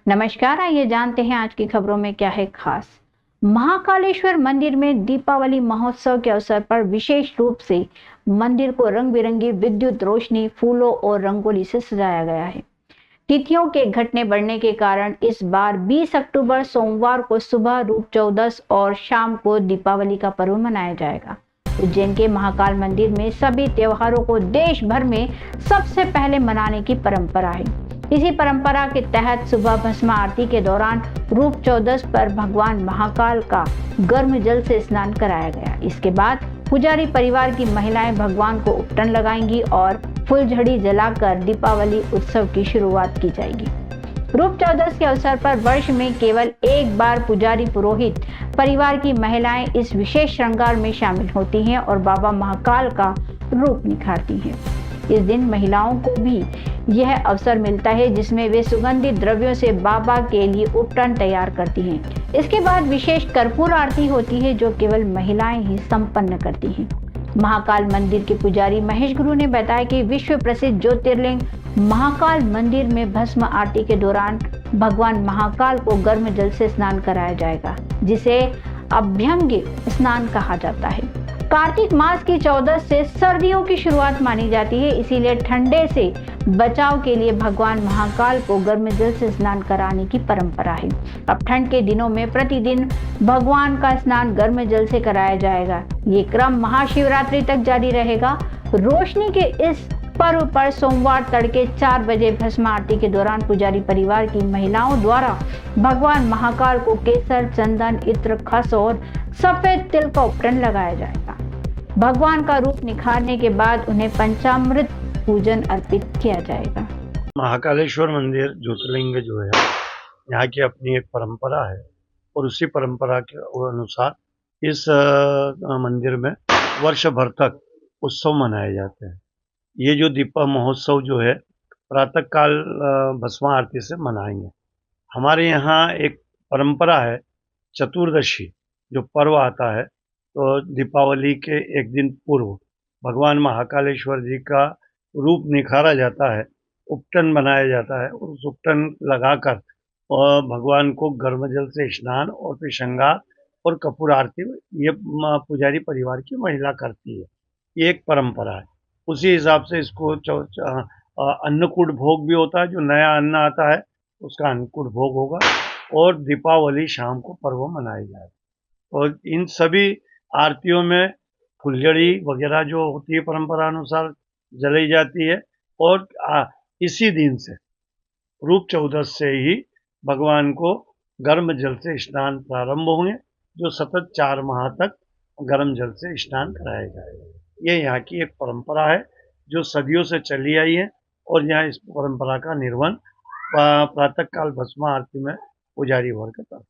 नमस्कार, आइए जानते हैं आज की खबरों में क्या है खास। महाकालेश्वर मंदिर में दीपावली महोत्सव के अवसर पर विशेष रूप से मंदिर को रंग बिरंगी विद्युत रोशनी, फूलों और रंगोली से सजाया गया है। तिथियों के घटने बढ़ने के कारण इस बार 20 अक्टूबर सोमवार को सुबह रूप चौदस और शाम को दीपावली का पर्व मनाया जाएगा। उज्जैन के महाकाल मंदिर में सभी त्योहारों को देश भर में सबसे पहले मनाने की परंपरा है। इसी परंपरा के तहत सुबह भस्म आरती के दौरान रूप चौदस पर भगवान महाकाल का गर्म जल से स्नान कराया गया। इसके बाद पुजारी परिवार की महिलाएं भगवान को उपटन लगाएंगी और फुलझड़ी जलाकर दीपावली उत्सव की शुरुआत की जाएगी। रूप चौदस के अवसर पर वर्ष में केवल एक बार पुजारी पुरोहित परिवार की महिलाएं इस विशेष श्रृंगार में शामिल होती हैं और बाबा महाकाल का रूप निखारती हैं। इस दिन महिलाओं को भी यह अवसर मिलता है जिसमें वे सुगंधित द्रव्यों से बाबा के लिए उपटन तैयार करती हैं। इसके बाद विशेष कर्पूर आरती होती है जो केवल महिलाएं ही संपन्न करती हैं। महाकाल मंदिर के पुजारी महेश गुरु ने बताया कि विश्व प्रसिद्ध ज्योतिर्लिंग महाकाल मंदिर में भस्म आरती के दौरान भगवान महाकाल को गर्म जल से स्नान कराया जाएगा, जिसे अभ्यंग स्नान कहा जाता है। कार्तिक मास की चौदस से सर्दियों की शुरुआत मानी जाती है, इसीलिए ठंडे से बचाव के लिए भगवान महाकाल को गर्म जल से स्नान कराने की परंपरा है। अब ठंड के दिनों में प्रतिदिन भगवान का स्नान गर्म जल से कराया जाएगा। ये क्रम महाशिवरात्रि तक जारी रहेगा। रोशनी के इस पर्व पर सोमवार तड़के 4 बजे भस्म आरती के दौरान पुजारी परिवार की महिलाओं द्वारा भगवान महाकाल को केसर, चंदन, इत्र, खस और सफेद तिल का उपटन लगाया जाएगा। भगवान का रूप निखारने के बाद उन्हें पंचामृत पूजन अर्पित किया जाएगा। महाकालेश्वर मंदिर ज्योतिर्लिंग जो है यहाँ की अपनी एक परंपरा है और उसी परंपरा के अनुसार इस मंदिर में वर्ष भर तक उत्सव मनाए जाते हैं। ये जो दीपा महोत्सव जो है प्रातः काल भस्म आरती से मनाएंगे। हमारे यहाँ एक परंपरा है, चतुर्दशी जो पर्व आता है तो दीपावली के एक दिन पूर्व भगवान महाकालेश्वर जी का रूप निखारा जाता है, उपटन बनाया जाता है और उस उपटन लगाकर और भगवान को गर्म जल से स्नान और फिर श्रृंगार और कपूर आरती ये पुजारी परिवार की महिला करती है। ये एक परंपरा है। उसी हिसाब से इसको अन्नकूट भोग भी होता है, जो नया अन्न आता है उसका अन्नकूट भोग होगा और दीपावली शाम को पर्व मनाया जाएगा। और इन सभी आरतियों में फुलझड़ी वगैरह जो होती है परंपरा अनुसार जलाई जाती है और इसी दिन से रूप चौदस से ही भगवान को गर्म जल से स्नान प्रारंभ होंगे, जो सतत 4 माह तक गर्म जल से स्नान कराया जाएगा। ये यहाँ की एक परंपरा है जो सदियों से चली आई है और यहाँ इस परंपरा का निर्वहन प्रातःकाल भस्म आरती में पुजारी वर्ग करता है।